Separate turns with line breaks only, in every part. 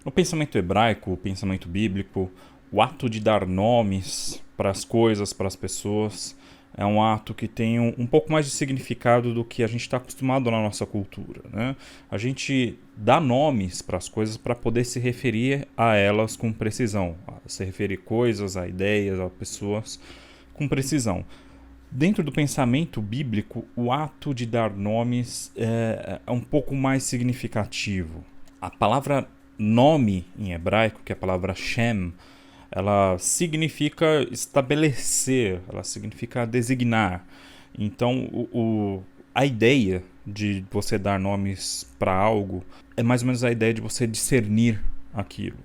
No pensamento hebraico, o pensamento bíblico, o ato de dar nomes para as coisas, para as pessoas, é um ato que tem um pouco mais de significado do que a gente está acostumado na nossa cultura, né? A gente dá nomes para as coisas para poder se referir a elas com precisão, a se referir coisas, a ideias, a pessoas com precisão. Dentro do pensamento bíblico, o ato de dar nomes é um pouco mais significativo. A palavra nome em hebraico, que é a palavra Shem, ela significa estabelecer, ela significa designar. Então, a ideia de você dar nomes para algo é mais ou menos a ideia de você discernir aquilo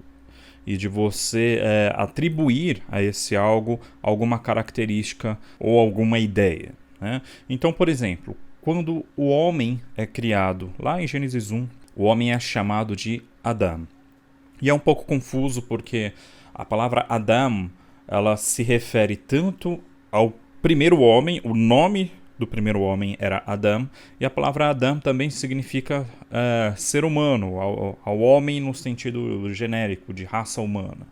e de você atribuir a esse algo alguma característica ou alguma ideia, né? Então, por exemplo, quando o homem é criado, lá em Gênesis 1, o homem é chamado de Adão. E é um pouco confuso porque a palavra Adam, ela se refere tanto ao primeiro homem, o nome do primeiro homem era Adão, e a palavra Adam também significa ser humano, ao homem no sentido genérico, de raça humana.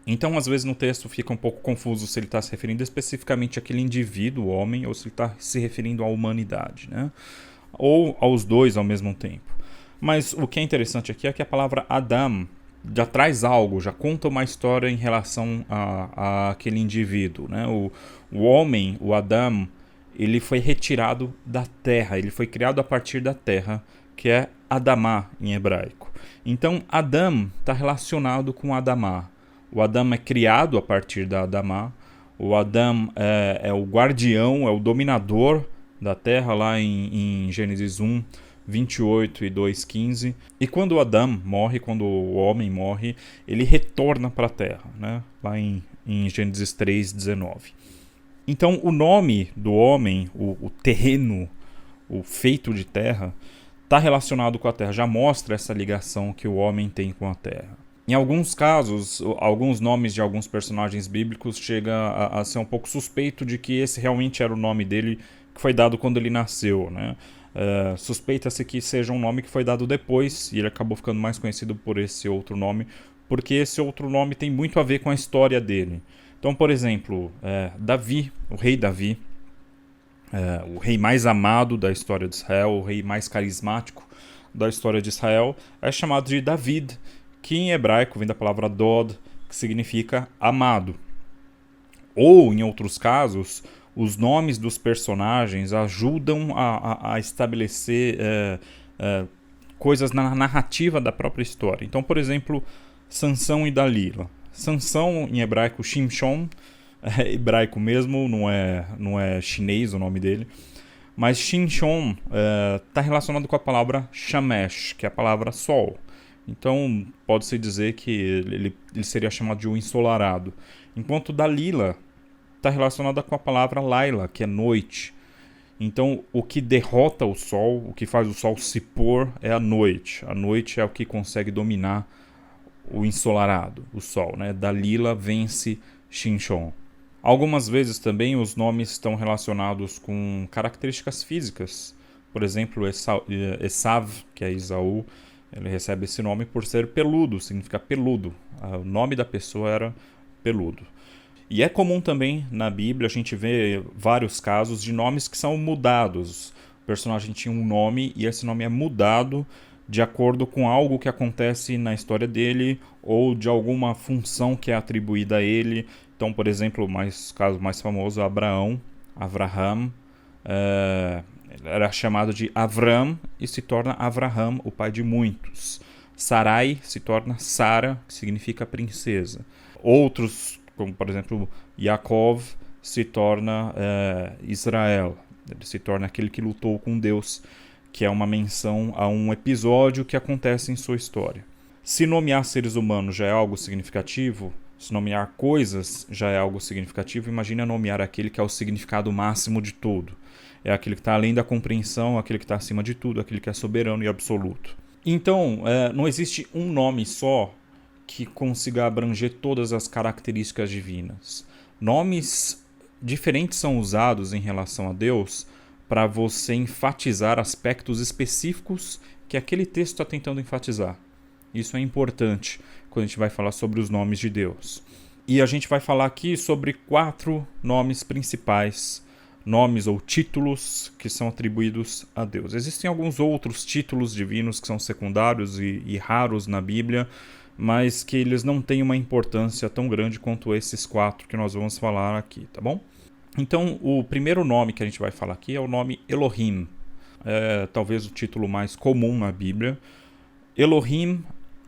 Então, às vezes, no texto fica um pouco confuso se ele está se referindo especificamente àquele indivíduo, o homem, ou se ele está se referindo à humanidade, né? Ou aos dois ao mesmo tempo. Mas o que é interessante aqui é que a palavra Adam já traz algo, já conta uma história em relação a aquele indivíduo, né? O homem, o Adam, ele foi retirado da terra, ele foi criado a partir da terra, que é Adamá em hebraico. Então, Adam está relacionado com Adamá. O Adam é criado a partir da Adamá. O Adam é o guardião, é o dominador da terra, lá em Gênesis 1, 28 e 2:15. E quando o Adão morre, quando o homem morre, ele retorna para a terra, né? Lá em Gênesis 3:19. Então, o nome do homem, o terreno, o feito de terra, está relacionado com a terra, já mostra essa ligação que o homem tem com a terra. Em alguns casos, alguns nomes de alguns personagens bíblicos chega a ser um pouco suspeito de que esse realmente era o nome dele que foi dado quando ele nasceu, né? Suspeita-se que seja um nome que foi dado depois e ele acabou ficando mais conhecido por esse outro nome, porque esse outro nome tem muito a ver com a história dele. Então, por exemplo, Davi, o rei Davi, o rei mais amado da história de Israel, o rei mais carismático da história de Israel, é chamado de David, que em hebraico vem da palavra Dod, que significa amado. Ou, em outros casos, os nomes dos personagens ajudam a estabelecer coisas na narrativa da própria história. Então, por exemplo, Sansão e Dalila. Sansão, em hebraico, Shimshon, é hebraico mesmo, não é chinês o nome dele. Mas Shimshon está relacionado com a palavra Shamesh, que é a palavra sol. Então, pode-se dizer que ele seria chamado de um ensolarado. Enquanto Dalila está relacionada com a palavra Laila, que é noite. Então, o que derrota o sol, o que faz o sol se pôr, é a noite. A noite é o que consegue dominar o ensolarado, o sol, né? Dalila vence Shimshon. Algumas vezes também os nomes estão relacionados com características físicas. Por exemplo, Esav, que é Esaú, ele recebe esse nome por ser peludo, significa peludo. O nome da pessoa era peludo. E é comum também na Bíblia a gente ver vários casos de nomes que são mudados. O personagem tinha um nome e esse nome é mudado de acordo com algo que acontece na história dele ou de alguma função que é atribuída a ele. Então, por exemplo, o caso mais famoso é Avraham, era chamado de Avram e se torna Avraham, o pai de muitos. Sarai se torna Sara, que significa princesa. Outros, como por exemplo Yaakov, se torna Israel. Ele se torna aquele que lutou com Deus, que é uma menção a um episódio que acontece em sua história. Se nomear seres humanos já é algo significativo, se nomear coisas já é algo significativo, imagina nomear aquele que é o significado máximo de tudo. É aquele que está além da compreensão, aquele que está acima de tudo, aquele que é soberano e absoluto. Então, não existe um nome só que consiga abranger todas as características divinas. Nomes diferentes são usados em relação a Deus para você enfatizar aspectos específicos que aquele texto está tentando enfatizar. Isso é importante quando a gente vai falar sobre os nomes de Deus. E a gente vai falar aqui sobre 4 nomes principais, nomes ou títulos que são atribuídos a Deus. Existem alguns outros títulos divinos que são secundários e raros na Bíblia, mas que eles não têm uma importância tão grande quanto esses 4 que nós vamos falar aqui, tá bom? Então, o primeiro nome que a gente vai falar aqui é o nome Elohim. É talvez o título mais comum na Bíblia. Elohim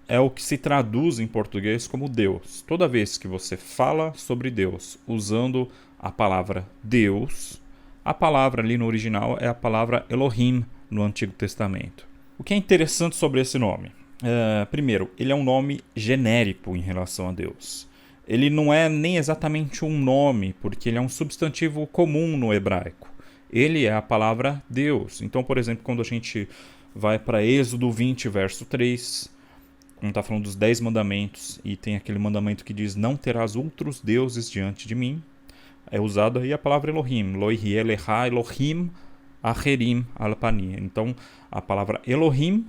é o que se traduz em português como Deus. Toda vez que você fala sobre Deus usando a palavra Deus, a palavra ali no original é a palavra Elohim no Antigo Testamento. O que é interessante sobre esse nome? Primeiro, ele é um nome genérico em relação a Deus. Ele não é nem exatamente um nome, porque ele é um substantivo comum no hebraico. Ele é a palavra Deus. Então, por exemplo, quando a gente vai para Êxodo 20, verso 3, quando está falando dos 10 mandamentos, e tem aquele mandamento que diz: não terás outros deuses diante de mim, é usada aí a palavra Elohim, Loihi Eleha Elohim Acherim Alpani. Então, a palavra Elohim,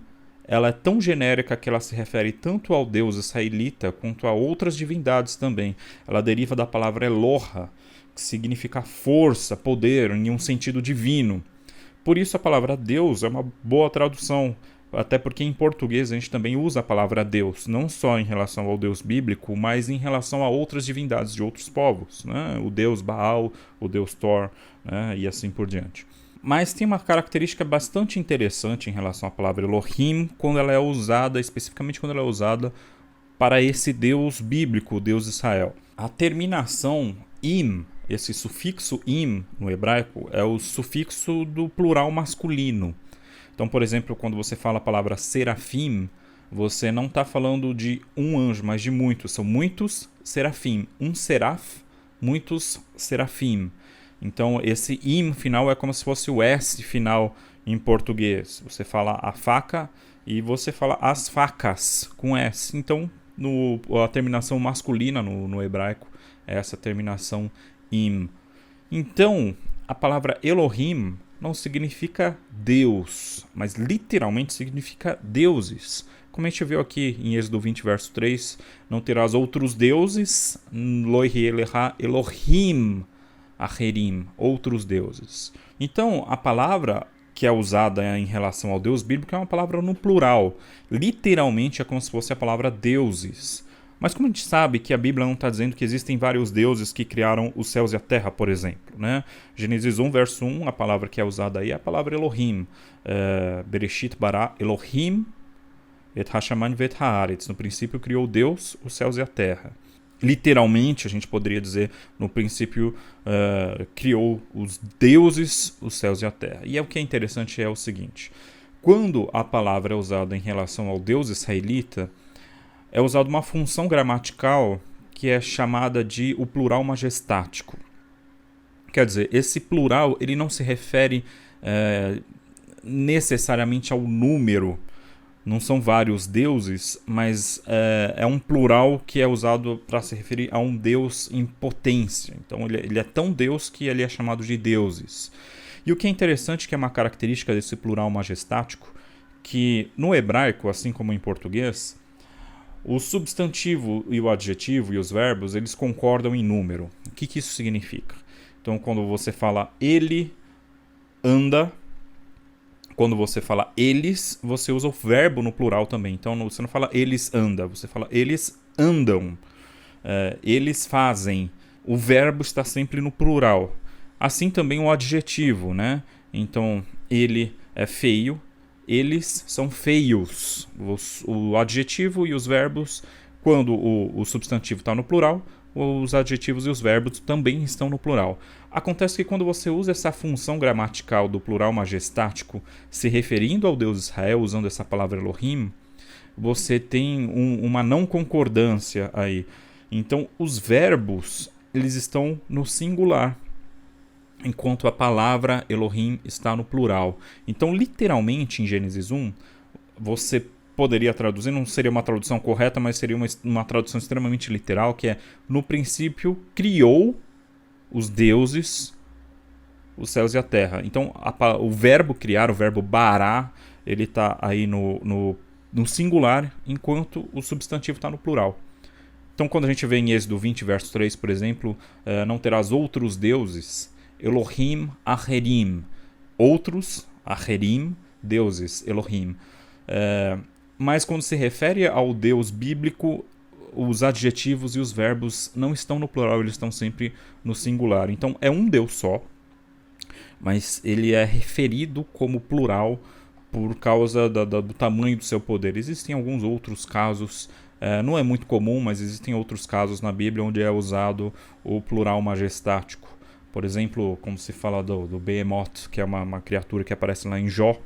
ela é tão genérica que ela se refere tanto ao Deus israelita quanto a outras divindades também. Ela deriva da palavra Eloha, que significa força, poder, em um sentido divino. Por isso a palavra Deus é uma boa tradução, até porque em português a gente também usa a palavra Deus, não só em relação ao Deus bíblico, mas em relação a outras divindades de outros povos, né? O Deus Baal, o Deus Thor, né? E assim por diante. Mas tem uma característica bastante interessante em relação à palavra Elohim, quando ela é usada, especificamente quando ela é usada para esse Deus bíblico, o Deus Israel. A terminação im, esse sufixo im no hebraico, é o sufixo do plural masculino. Então, por exemplo, quando você fala a palavra serafim, você não está falando de um anjo, mas de muitos. São muitos serafim. Um seraf, muitos serafim. Então, esse im final é como se fosse o S final em português. Você fala a faca e você fala as facas com S. Então, a terminação masculina no hebraico é essa terminação im. Então, a palavra Elohim não significa Deus, mas literalmente significa deuses. Como a gente viu aqui em Êxodo 20, verso 3, não terás outros deuses, Loihi Eleha Elohim Acherim, outros deuses. Então, a palavra que é usada em relação ao Deus bíblico é uma palavra no plural. Literalmente é como se fosse a palavra deuses. Mas como a gente sabe que a Bíblia não está dizendo que existem vários deuses que criaram os céus e a terra, por exemplo, né? Gênesis 1, verso 1, a palavra que é usada aí é a palavra Elohim. Bereshit bara Elohim et hashaman vet haaretz. No princípio criou Deus os céus e a terra. Literalmente, a gente poderia dizer, no princípio criou os deuses os céus e a terra. E o que é interessante é o seguinte: quando a palavra é usada em relação ao Deus israelita, é usada uma função gramatical que é chamada de o plural majestático. Quer dizer, esse plural ele não se refere necessariamente ao número. Não são vários deuses, mas é um plural que é usado para se referir a um Deus em potência. Então ele é tão Deus que ele é chamado de deuses. E o que é interessante, que é uma característica desse plural majestático, que no hebraico, assim como em português, o substantivo e o adjetivo e os verbos, eles concordam em número. O que isso significa? Então, quando você fala ele anda, quando você fala eles, você usa o verbo no plural também. Então, você não fala eles anda, você fala eles andam, eles fazem. O verbo está sempre no plural. Assim também o adjetivo, né? Então, ele é feio, eles são feios. O adjetivo e os verbos, quando o substantivo está no plural, os adjetivos e os verbos também estão no plural. Acontece que quando você usa essa função gramatical do plural majestático, se referindo ao Deus Israel, usando essa palavra Elohim, você tem uma não concordância aí. Então, os verbos, eles estão no singular, enquanto a palavra Elohim está no plural. Então, literalmente, em Gênesis 1, você poderia traduzir, não seria uma tradução correta, mas seria uma tradução extremamente literal, que é: no princípio criou os deuses, os céus e a terra. Então, o verbo criar, o verbo bará, ele está aí no no singular, enquanto o substantivo está no plural. Então, quando a gente vê em Êxodo 20, verso 3, por exemplo, não terás outros deuses, Elohim Acherim, outros, Acherim, deuses, Elohim. Mas quando se refere ao Deus bíblico, os adjetivos e os verbos não estão no plural, eles estão sempre no singular. Então, é um Deus só, mas ele é referido como plural por causa do tamanho do seu poder. Existem alguns outros casos, não é muito comum, mas existem outros casos na Bíblia onde é usado o plural majestático. Por exemplo, como se fala do Behemoth, que é uma criatura que aparece lá em Jó.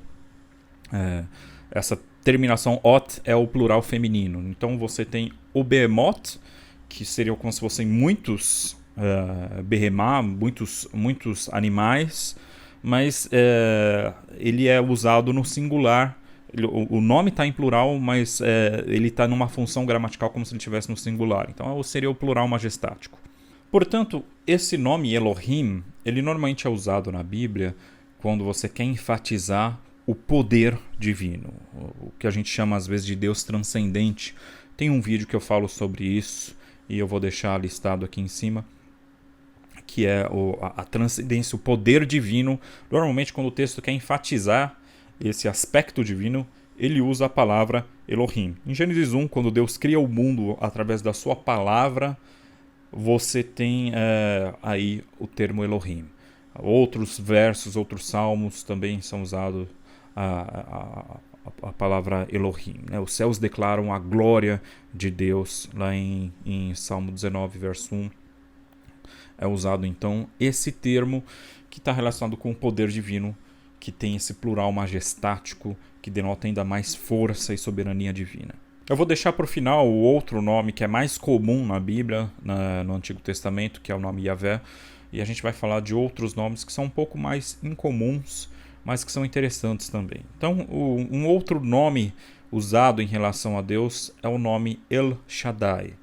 Essa terminação ot é o plural feminino. Então você tem o Behemoth, que seria como se fossem muitos behemá, muitos animais, mas ele é usado no singular. O nome está em plural, mas ele está numa função gramatical como se ele estivesse no singular. Então seria o plural majestático. Portanto, esse nome Elohim, ele normalmente é usado na Bíblia quando você quer enfatizar o poder divino, o que a gente chama às vezes de Deus transcendente. Tem um vídeo que eu falo sobre isso e eu vou deixar listado aqui em cima, que é a transcendência, o poder divino. Normalmente, quando o texto quer enfatizar esse aspecto divino, ele usa a palavra Elohim. Em Gênesis 1, quando Deus cria o mundo através da sua palavra, você tem aí o termo Elohim. Outros versos, outros salmos também são usados a palavra Elohim. Né? Os céus declaram a glória de Deus, lá em Salmo 19, verso 1. É usado então esse termo que está relacionado com o poder divino, que tem esse plural majestático, que denota ainda mais força e soberania divina. Eu vou deixar para o final o outro nome que é mais comum na Bíblia, no Antigo Testamento, que é o nome Yahvé, e a gente vai falar de outros nomes que são um pouco mais incomuns, mas que são interessantes também. Então, um outro nome usado em relação a Deus é o nome El Shaddai.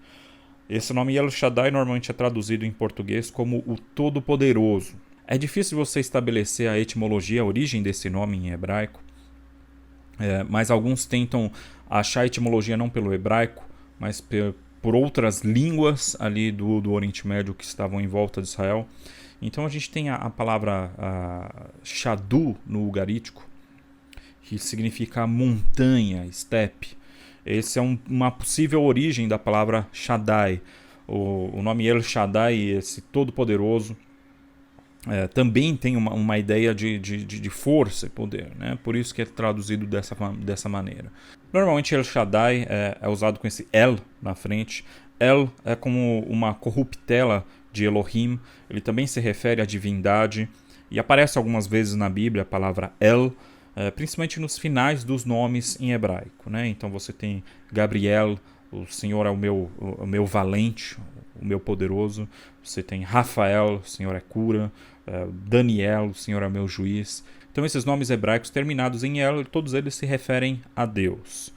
Esse nome El Shaddai normalmente é traduzido em português como o Todo-Poderoso. É difícil você estabelecer a etimologia, a origem desse nome em hebraico, mas alguns tentam achar a etimologia não pelo hebraico, mas por outras línguas ali do Oriente Médio que estavam em volta de Israel. Então a gente tem a palavra Shadu no ugarítico, que significa montanha, steppe. Essa é uma possível origem da palavra Shaddai. O nome El Shaddai, esse todo-poderoso, também tem uma ideia de força e poder, né? Por isso que é traduzido dessa maneira. Normalmente El Shaddai é usado com esse El na frente. El é como uma corruptela de Elohim. Ele também se refere à divindade. E aparece algumas vezes na Bíblia a palavra El, principalmente nos finais dos nomes em hebraico, né? Então você tem Gabriel, o Senhor é o meu valente, o meu poderoso. Você tem Rafael, o Senhor é cura. Daniel, o Senhor é o meu juiz. Então esses nomes hebraicos terminados em El, todos eles se referem a Deus.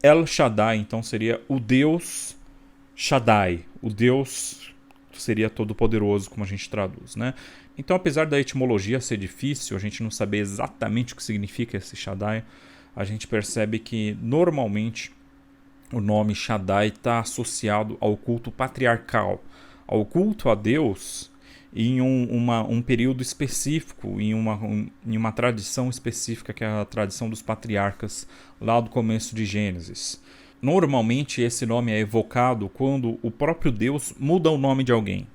El Shaddai, então, seria o Deus Shaddai. O Deus seria todo-poderoso, como a gente traduz, né? Então, apesar da etimologia ser difícil, a gente não saber exatamente o que significa esse Shaddai, a gente percebe que, normalmente, o nome Shaddai está associado ao culto patriarcal, ao culto a Deus em um período específico, em uma tradição específica, que é a tradição dos patriarcas, lá do começo de Gênesis. Normalmente, esse nome é evocado quando o próprio Deus muda o nome de alguém.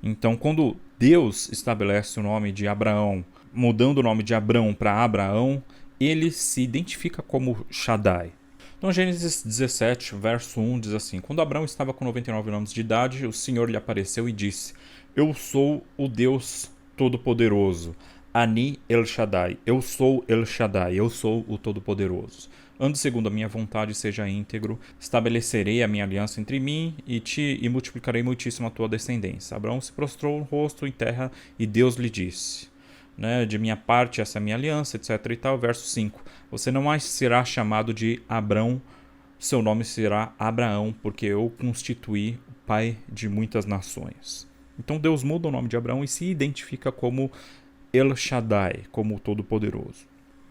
Então, quando Deus estabelece o nome de Abraão, mudando o nome de Abrão para Abraão, ele se identifica como Shaddai. Então, Gênesis 17, verso 1 diz assim: Quando Abrão estava com 99 anos de idade, o Senhor lhe apareceu e disse: Eu sou o Deus Todo-Poderoso. Ani El Shaddai. Eu sou El Shaddai. Eu sou o Todo-Poderoso. Ande segundo a minha vontade, seja íntegro. Estabelecerei a minha aliança entre mim e ti e multiplicarei muitíssimo a tua descendência. Abraão se prostrou o rosto em terra e Deus lhe disse, né, de minha parte, essa é a minha aliança, etc. e tal. Verso 5. Você não mais será chamado de Abrão, seu nome será Abraão, porque eu constituí o pai de muitas nações. Então Deus muda o nome de Abraão e se identifica como El Shaddai, como o Todo-Poderoso.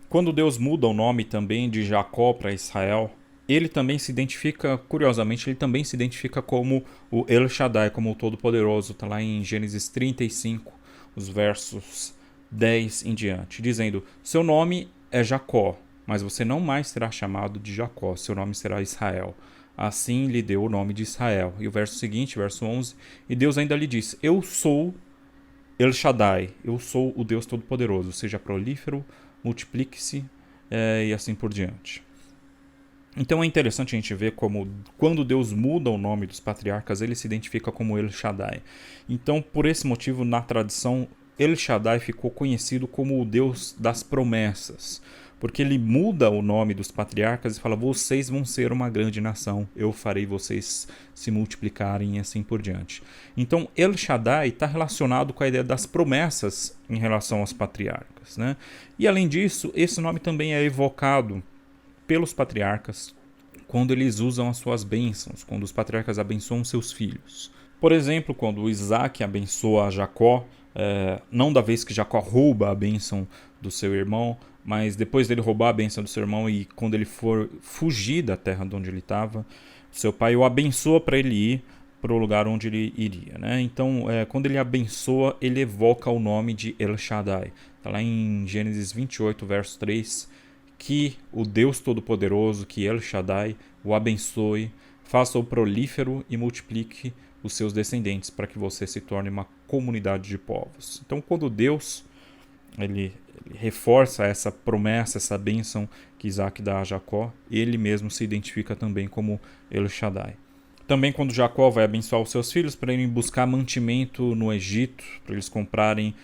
Quando Deus muda o nome também de Jacó para Israel, ele também se identifica, curiosamente, ele também se identifica como o El Shaddai, como o Todo-Poderoso. Está lá em Gênesis 35, os versos 10 em diante, dizendo: seu nome é Jacó, mas você não mais será chamado de Jacó, seu nome será Israel. Assim lhe deu o nome de Israel. E o verso seguinte, verso 11, e Deus ainda lhe disse: eu sou El Shaddai, eu sou o Deus Todo-Poderoso, seja prolífero, multiplique-se e assim por diante. Então é interessante a gente ver como, quando Deus muda o nome dos patriarcas, ele se identifica como El Shaddai. Então, por esse motivo, na tradição, El Shaddai ficou conhecido como o Deus das promessas, porque ele muda o nome dos patriarcas e fala: vocês vão ser uma grande nação, eu farei vocês se multiplicarem e assim por diante. Então El Shaddai está relacionado com a ideia das promessas em relação aos patriarcas, né? E além disso, esse nome também é evocado pelos patriarcas quando eles usam as suas bênçãos, quando os patriarcas abençoam seus filhos. Por exemplo, quando Isaac abençoa Jacó, não da vez que Jacó rouba a bênção do seu irmão, mas depois dele roubar a bênção do seu irmão e quando ele for fugir da terra de onde ele estava, seu pai o abençoa para ele ir para o lugar onde ele iria, né? Então, quando ele abençoa, ele evoca o nome de El Shaddai. Está lá em Gênesis 28, verso 3, que o Deus Todo-Poderoso, que El Shaddai, o abençoe, faça-o prolífero e multiplique os seus descendentes, para que você se torne uma comunidade de povos. Então, quando Deus ele reforça essa promessa, essa bênção que Isaac dá a Jacó, ele mesmo se identifica também como El Shaddai. Também quando Jacó vai abençoar os seus filhos para irem buscar mantimento no Egito, para eles comprarem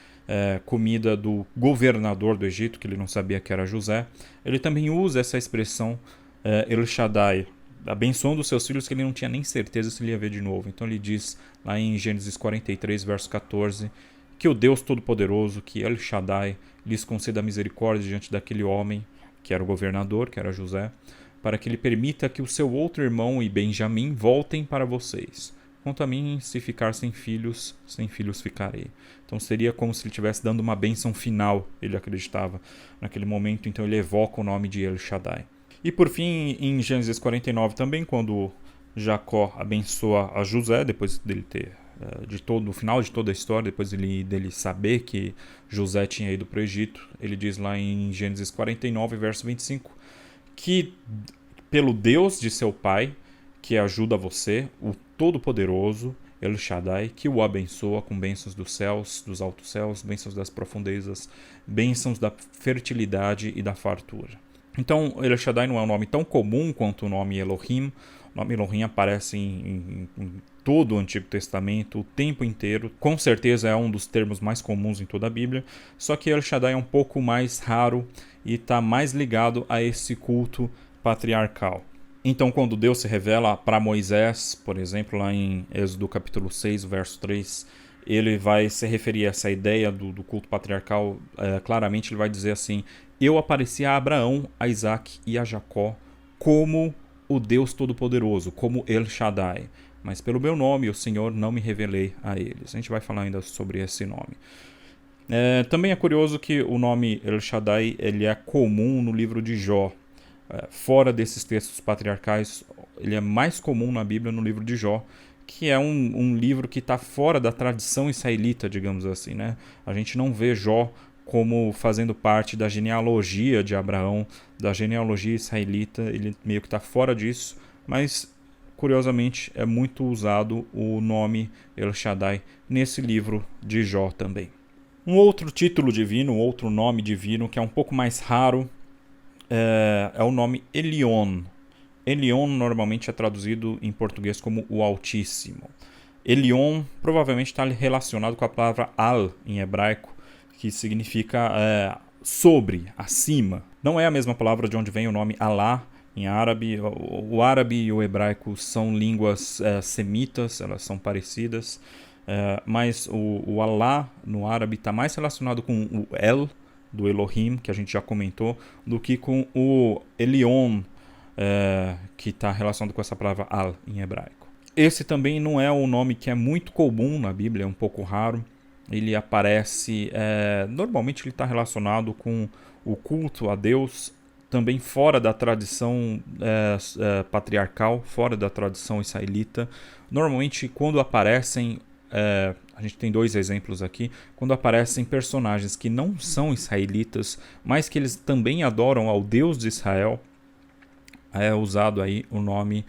comida do governador do Egito, que ele não sabia que era José, ele também usa essa expressão El Shaddai, abençoando os seus filhos que ele não tinha nem certeza se ele ia ver de novo. Então ele diz lá em Gênesis 43, verso 14, que o Deus Todo-Poderoso, que El Shaddai, lhes conceda misericórdia diante daquele homem, que era o governador, que era José, para que ele permita que o seu outro irmão e Benjamim voltem para vocês. Quanto a mim, se ficar sem filhos ficarei. Então seria como se ele estivesse dando uma bênção final, ele acreditava naquele momento, então ele evoca o nome de El Shaddai. E por fim, em Gênesis 49 também, quando Jacó abençoa a José, depois dele ter, no final de toda a história, depois dele saber que José tinha ido para o Egito, ele diz lá em Gênesis 49, verso 25, que pelo Deus de seu pai, que ajuda você, o Todo-Poderoso, El Shaddai, que o abençoa com bênçãos dos céus, dos altos céus, bênçãos das profundezas, bênçãos da fertilidade e da fartura. Então, El Shaddai não é um nome tão comum quanto o nome Elohim. O nome Elohim aparece em todo o Antigo Testamento, o tempo inteiro. Com certeza é um dos termos mais comuns em toda a Bíblia. Só que El Shaddai é um pouco mais raro e está mais ligado a esse culto patriarcal. Então, quando Deus se revela para Moisés, por exemplo, lá em Êxodo capítulo 6, verso 3, ele vai se referir a essa ideia do culto patriarcal. Claramente ele vai dizer assim: eu apareci a Abraão, a Isaac e a Jacó como o Deus Todo-Poderoso, como El Shaddai, mas pelo meu nome, o Senhor, não me revelei a eles. A gente vai falar ainda sobre esse nome. Também é curioso que o nome El Shaddai ele é comum no livro de Jó. Fora desses textos patriarcais, ele é mais comum na Bíblia no livro de Jó, que é um livro que está fora da tradição israelita, digamos assim, né? A gente não vê Jó como fazendo parte da genealogia de Abraão, da genealogia israelita, ele meio que está fora disso, mas curiosamente é muito usado o nome El Shaddai nesse livro de Jó também. Um outro título divino, um outro nome divino que é um pouco mais raro, é o nome Elion. Elion normalmente é traduzido em português como o Altíssimo. Elion provavelmente está relacionado com a palavra Al em hebraico, que significa sobre, acima. Não é a mesma palavra de onde vem o nome Alá em árabe. O árabe e o hebraico são línguas semitas, elas são parecidas, mas o Alá no árabe está mais relacionado com o El, do Elohim, que a gente já comentou, do que com o Elion, que está relacionado com essa palavra Al em hebraico. Esse também não é um nome que é muito comum na Bíblia, é um pouco raro. ele aparece, normalmente ele está relacionado com o culto a Deus, também fora da tradição patriarcal, fora da tradição israelita. Normalmente, quando aparecem, a gente tem dois exemplos aqui, quando aparecem personagens que não são israelitas, mas que eles também adoram ao Deus de Israel, é usado aí o nome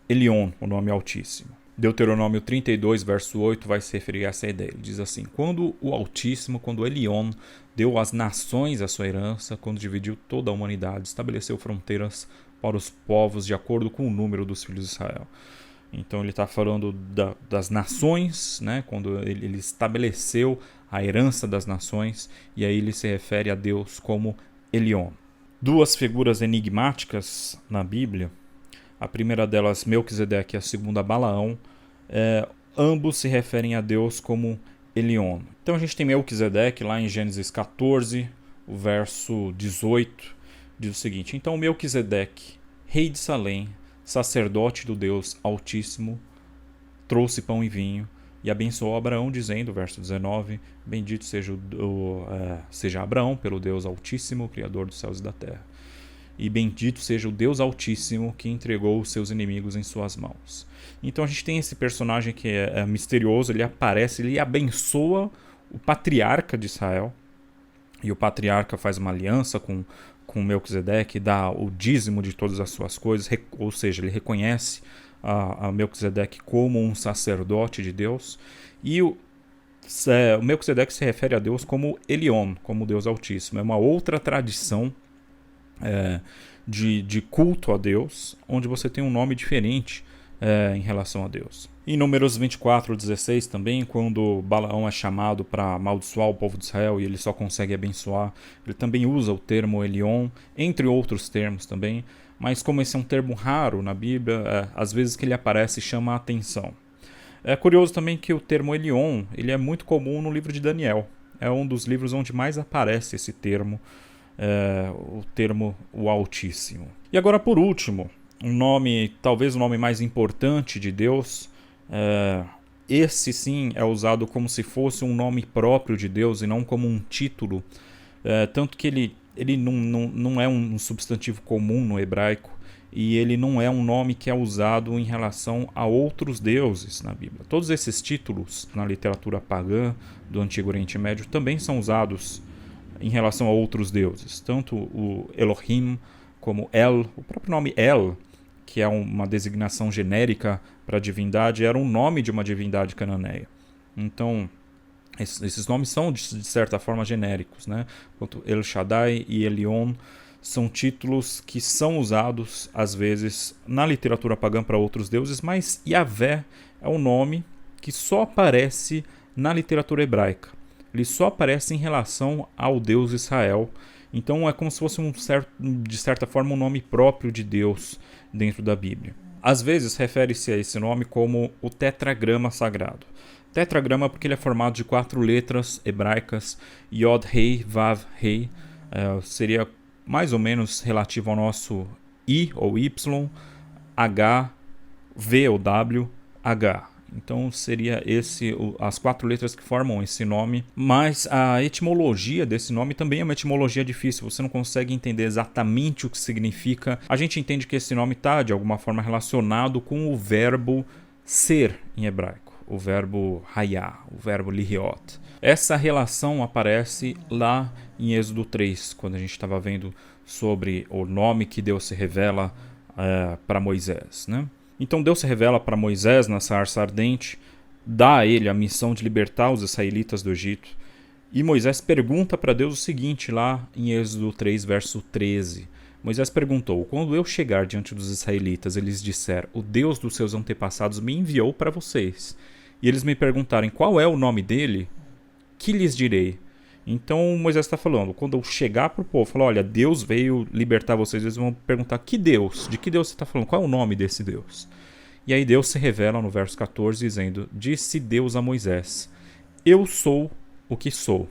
Elion, o nome Altíssimo. Deuteronômio 32, verso 8, vai se referir a essa ideia. Ele diz assim: quando o Altíssimo, quando Elion deu às nações a sua herança, quando dividiu toda a humanidade, estabeleceu fronteiras para os povos de acordo com o número dos filhos de Israel. Então ele está falando das nações, né? Quando ele estabeleceu a herança das nações, e aí ele se refere a Deus como Elion. Duas figuras enigmáticas na Bíblia. A primeira delas, Melquisedeque, e a segunda, Balaão, ambos se referem a Deus como Elion. Então a gente tem Melquisedeque lá em Gênesis 14, o verso 18, diz o seguinte: então Melquisedeque, rei de Salém, sacerdote do Deus Altíssimo, trouxe pão e vinho e abençoou Abraão, dizendo, verso 19, bendito seja Abraão pelo Deus Altíssimo, Criador dos céus e da terra. E bendito seja o Deus Altíssimo que entregou os seus inimigos em suas mãos. Então a gente tem esse personagem que é misterioso, ele aparece, ele abençoa o patriarca de Israel, e o patriarca faz uma aliança com Melquisedeque, dá o dízimo de todas as suas coisas, ou seja, ele reconhece a Melquisedeque como um sacerdote de Deus, e o Melquisedeque se refere a Deus como Elion, como Deus Altíssimo. É uma outra tradição de culto a Deus, onde você tem um nome diferente em relação a Deus. Em Números 24:16 também, quando Balaão é chamado para amaldiçoar o povo de Israel e ele só consegue abençoar, ele também usa o termo Elion, entre outros termos também, mas como esse é um termo raro na Bíblia, às vezes que ele aparece chama a atenção. É curioso também que o termo Elion, ele é muito comum no livro de Daniel. É um dos livros onde mais aparece esse termo, o termo o Altíssimo. E agora, por último, talvez o nome mais importante de Deus, esse sim é usado como se fosse um nome próprio de Deus e não como um título, tanto que ele não é um substantivo comum no hebraico, e ele não é um nome que é usado em relação a outros deuses na Bíblia. Todos esses títulos na literatura pagã do Antigo Oriente Médio também são usados em relação a outros deuses, tanto o Elohim como El, o próprio nome El, que é uma designação genérica para a divindade, era um nome de uma divindade cananeia. Então, esses nomes são, de certa forma, genéricos, né? Enquanto El Shaddai e Elion são títulos que são usados, às vezes, na literatura pagã para outros deuses, mas Yahvé é um nome que só aparece na literatura hebraica. Ele só aparece em relação ao Deus Israel. Então é como se fosse de certa forma um nome próprio de Deus dentro da Bíblia. Às vezes refere-se a esse nome como o tetragrama sagrado. Tetragrama porque ele é formado de 4 letras hebraicas, Yod, Rei, Vav, Rei. Seria mais ou menos relativo ao nosso I ou Y, H, V ou W, H. Então seria as 4 letras que formam esse nome, mas a etimologia desse nome também é uma etimologia difícil, você não consegue entender exatamente o que significa. A gente entende que esse nome está de alguma forma relacionado com o verbo ser em hebraico, o verbo hayá, o verbo lihiot. Essa relação aparece lá em Êxodo 3, quando a gente estava vendo sobre o nome que Deus se revela para Moisés, né? Então Deus se revela para Moisés na sarça ardente, dá a ele a missão de libertar os israelitas do Egito. E Moisés pergunta para Deus o seguinte, lá em Êxodo 3, verso 13. Moisés perguntou: quando eu chegar diante dos israelitas, eles disser, o Deus dos seus antepassados me enviou para vocês, e eles me perguntarem qual é o nome dele, que lhes direi? Então Moisés está falando, quando eu chegar para o povo, falar, olha, Deus veio libertar vocês, eles vão perguntar, que Deus? De que Deus você está falando? Qual é o nome desse Deus? E aí Deus se revela no verso 14, dizendo, disse Deus a Moisés, eu sou o que sou.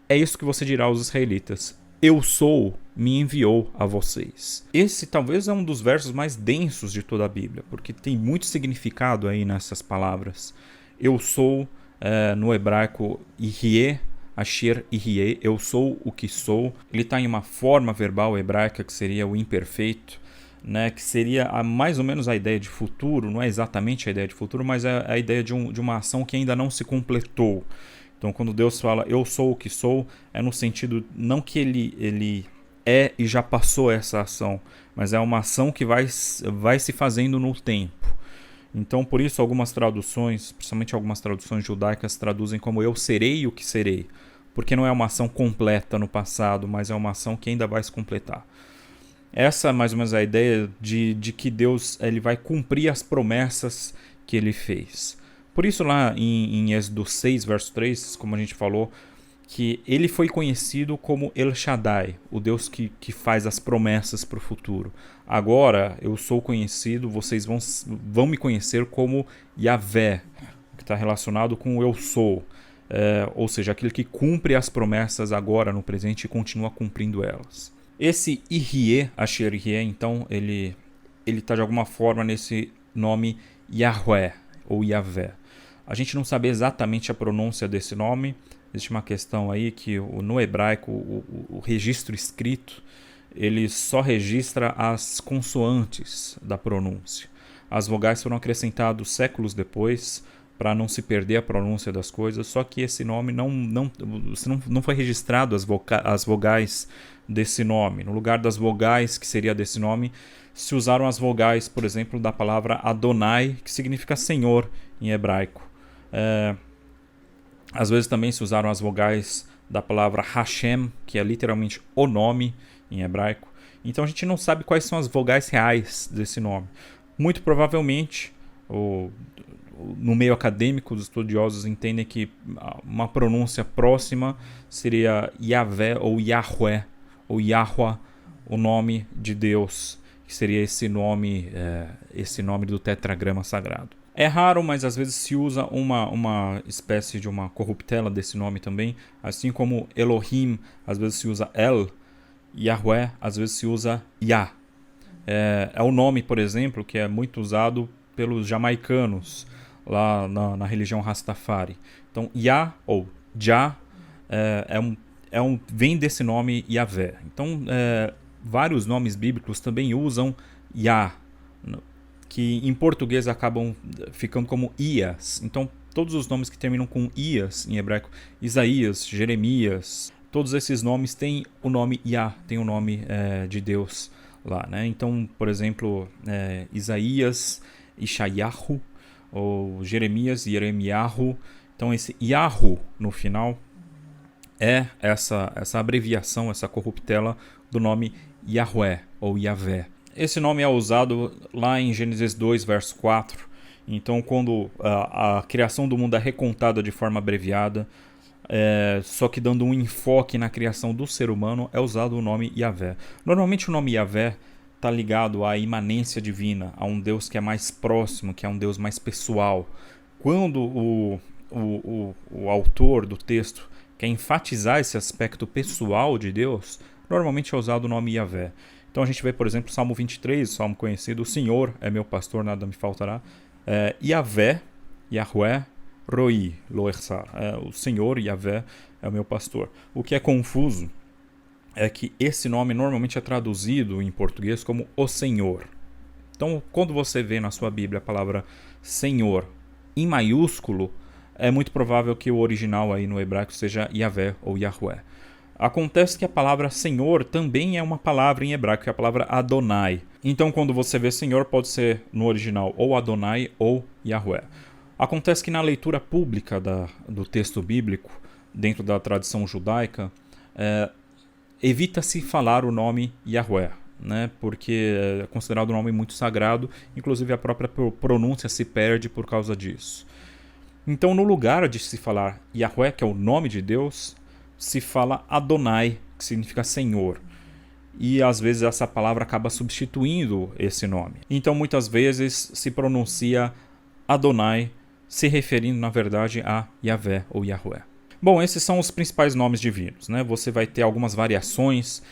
É isso que você dirá aos israelitas, eu sou, me enviou a vocês. Esse talvez é um dos versos mais densos de toda a Bíblia, porque tem muito significado aí nessas palavras. Eu sou no hebraico Yihye, Asher Yihye, eu sou o que sou. Ele está em uma forma verbal hebraica que seria o imperfeito, né, que seria mais ou menos a ideia de futuro, não é exatamente a ideia de futuro, mas é a ideia de uma ação que ainda não se completou. Então, quando Deus fala eu sou o que sou, é no sentido não que ele é e já passou essa ação, mas é uma ação que vai se fazendo no tempo. Então, por isso, algumas traduções, principalmente algumas traduções judaicas, traduzem como eu serei o que serei, porque não é uma ação completa no passado, mas é uma ação que ainda vai se completar. Essa é mais ou menos a ideia de que Deus ele vai cumprir as promessas que ele fez. Por isso lá em Êxodo 6, verso 3, como a gente falou, que ele foi conhecido como El Shaddai, o Deus que faz as promessas para o futuro. Agora eu sou conhecido, vocês vão me conhecer como Yahvé, que está relacionado com o eu sou. Ou seja, aquele que cumpre as promessas agora no presente e continua cumprindo elas. Esse Yihye, Asher Yihye, então, ele está de alguma forma nesse nome Yahweh ou Yahvé. A gente não sabe exatamente a pronúncia desse nome. Existe uma questão aí que no hebraico o registro escrito ele só registra as consoantes da pronúncia. As vogais foram acrescentadas séculos depois para não se perder a pronúncia das coisas, só que esse nome não foi registrado as vogais desse nome. No lugar das vogais que seria desse nome, se usaram as vogais, por exemplo, da palavra Adonai, que significa Senhor em hebraico. Às vezes também se usaram as vogais da palavra Hashem, que é literalmente o nome em hebraico. Então a gente não sabe quais são as vogais reais desse nome. Muito provavelmente, no meio acadêmico, os estudiosos entendem que uma pronúncia próxima seria Yahvé ou Yahweh, ou Yahweh, o nome de Deus, que seria esse nome do tetragrama sagrado. É raro, mas às vezes se usa uma espécie de uma corruptela desse nome também, assim como Elohim, às vezes se usa El, Yahweh, às vezes se usa Yah. É o nome, por exemplo, que é muito usado pelos jamaicanos, lá na religião Rastafari. Então, Yah ou Jah vem desse nome Yahvé. Então, vários nomes bíblicos também usam Yah, que em português acabam ficando como Ias. Então, todos os nomes que terminam com Ias em hebraico, Isaías, Jeremias, todos esses nomes têm o nome Yah, tem o nome de Deus lá, né? Então, por exemplo, Isaías, Ishayahu, ou Jeremias, Yeremiahu. Então, esse Yahu no final é essa abreviação, essa corruptela do nome Yahweh ou Yahvé. Esse nome é usado lá em Gênesis 2, verso 4. Então, quando a criação do mundo é recontada de forma abreviada, só que dando um enfoque na criação do ser humano, é usado o nome Yahvé. Normalmente o nome Yahvé está ligado à imanência divina, a um Deus que é mais próximo, que é um Deus mais pessoal. Quando o autor do texto quer enfatizar esse aspecto pessoal de Deus, normalmente é usado o nome Yahvé. Então a gente vê, por exemplo, Salmo 23, Salmo conhecido, o Senhor é meu pastor, nada me faltará. Yahvé, Yahweh, Roi, Loersar. O Senhor, Yahvé, é o meu pastor. O que é confuso é que esse nome normalmente é traduzido em português como o Senhor. Então, quando você vê na sua Bíblia a palavra Senhor em maiúsculo, é muito provável que o original aí no hebraico seja Yahvé ou Yahweh. Acontece que a palavra Senhor também é uma palavra em hebraico, que é a palavra Adonai. Então, quando você vê Senhor, pode ser no original ou Adonai ou Yahweh. Acontece que na leitura pública do texto bíblico, dentro da tradição judaica, evita-se falar o nome Yahweh, né? Porque é considerado um nome muito sagrado, inclusive a própria pronúncia se perde por causa disso. Então, no lugar de se falar Yahweh, que é o nome de Deus, se fala Adonai, que significa Senhor. E às vezes essa palavra acaba substituindo esse nome. Então muitas vezes se pronuncia Adonai, se referindo na verdade a Yahvé ou Yahweh. Bom, esses são os principais nomes divinos, né? Você vai ter algumas variações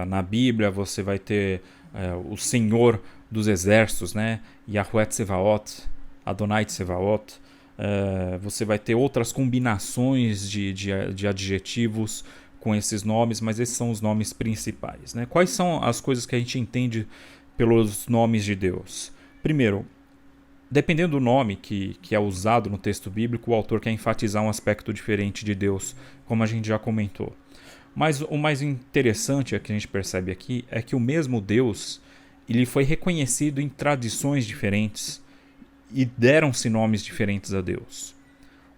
na Bíblia, você vai ter o Senhor dos Exércitos, né? Yahweh Tsevaot, Adonai Tsevaot. Você vai ter outras combinações de adjetivos com esses nomes, mas esses são os nomes principais, né? Quais são as coisas que a gente entende pelos nomes de Deus? Primeiro, dependendo do nome que é usado no texto bíblico, o autor quer enfatizar um aspecto diferente de Deus, como a gente já comentou. Mas o mais interessante que a gente percebe aqui é que o mesmo Deus ele foi reconhecido em tradições diferentes e deram-se nomes diferentes a Deus.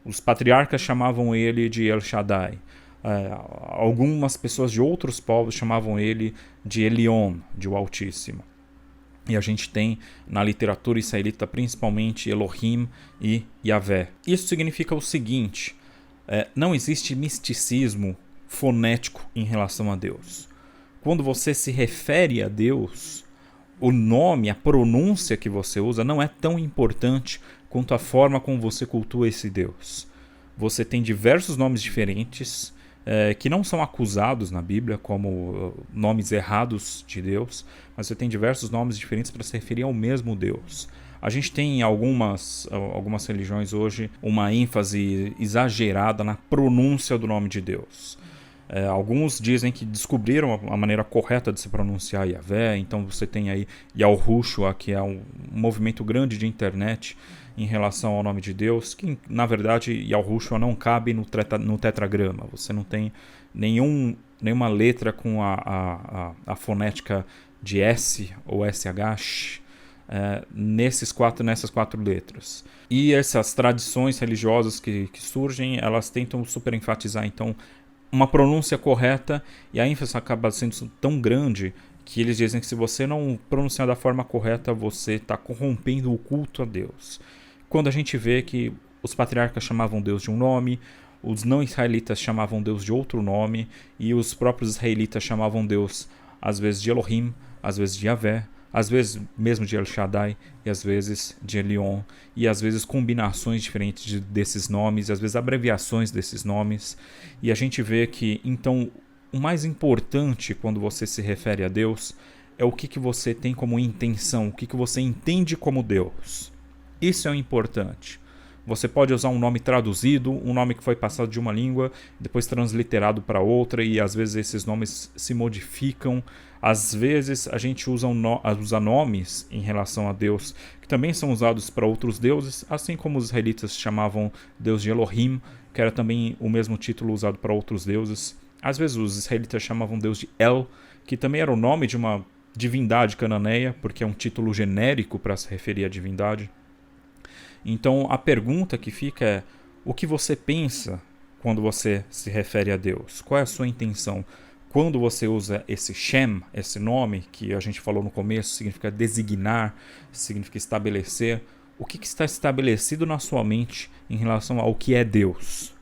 Os patriarcas chamavam ele de El Shaddai. Algumas pessoas de outros povos chamavam ele de Elion, de o Altíssimo. E a gente tem na literatura israelita principalmente Elohim e Yahvé. Isso significa o seguinte: não existe misticismo fonético em relação a Deus. Quando você se refere a Deus, o nome, a pronúncia que você usa não é tão importante quanto a forma como você cultua esse Deus. Você tem diversos nomes diferentes que não são acusados na Bíblia como nomes errados de Deus, mas você tem diversos nomes diferentes para se referir ao mesmo Deus. A gente tem em algumas religiões hoje uma ênfase exagerada na pronúncia do nome de Deus. Alguns dizem que descobriram a maneira correta de se pronunciar Yahvé, então você tem aí Yahushua, que é um movimento grande de internet em relação ao nome de Deus, que na verdade Yahushua não cabe no tetragrama, você não tem nenhuma letra com a fonética de S ou SH nessas quatro letras. E essas tradições religiosas que surgem, elas tentam super enfatizar então uma pronúncia correta, e a ênfase acaba sendo tão grande que eles dizem que se você não pronunciar da forma correta, você está corrompendo o culto a Deus. Quando a gente vê que os patriarcas chamavam Deus de um nome, os não israelitas chamavam Deus de outro nome, e os próprios israelitas chamavam Deus às vezes de Elohim, às vezes de Yahvé, às vezes mesmo de El Shaddai, e às vezes de Elion, e às vezes combinações diferentes desses nomes, e às vezes abreviações desses nomes. E a gente vê que, então, o mais importante quando você se refere a Deus é o que você tem como intenção, o que você entende como Deus. Isso é o importante. Você pode usar um nome traduzido, um nome que foi passado de uma língua, depois transliterado para outra, e às vezes esses nomes se modificam. Às vezes a gente usa nomes em relação a Deus que também são usados para outros deuses, assim como os israelitas chamavam Deus de Elohim, que era também o mesmo título usado para outros deuses. Às vezes os israelitas chamavam Deus de El, que também era o nome de uma divindade cananeia, porque é um título genérico para se referir à divindade. Então a pergunta que fica é: o que você pensa quando você se refere a Deus? Qual é a sua intenção? Quando você usa esse Shem, esse nome que a gente falou no começo, significa designar, significa estabelecer, o que está estabelecido na sua mente em relação ao que é Deus?